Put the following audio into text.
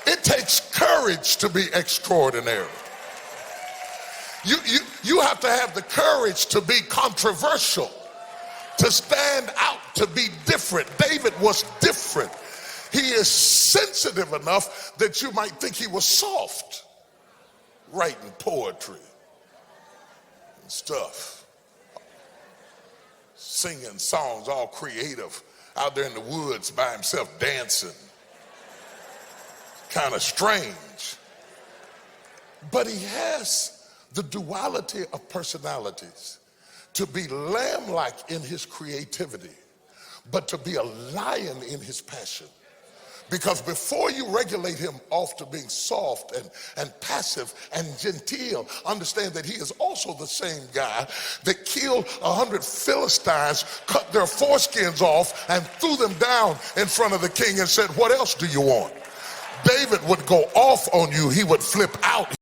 It takes courage to be extraordinary. You have to have the courage to be controversial, to stand out, to be different. David was different. He is sensitive enough that you might think he was soft, writing poetry and stuff, singing songs, all creative, out there in the woods by himself dancing. Kind of strange. But he has the duality of personalities, to be lamb-like in his creativity, but to be a lion in his passion. Because before you regulate him off to being soft and passive and genteel, understand that he is also the same guy that killed 100 Philistines, cut their foreskins off, and threw them down in front of the king and said, "What else do you want?" David would go off on you. He would flip out.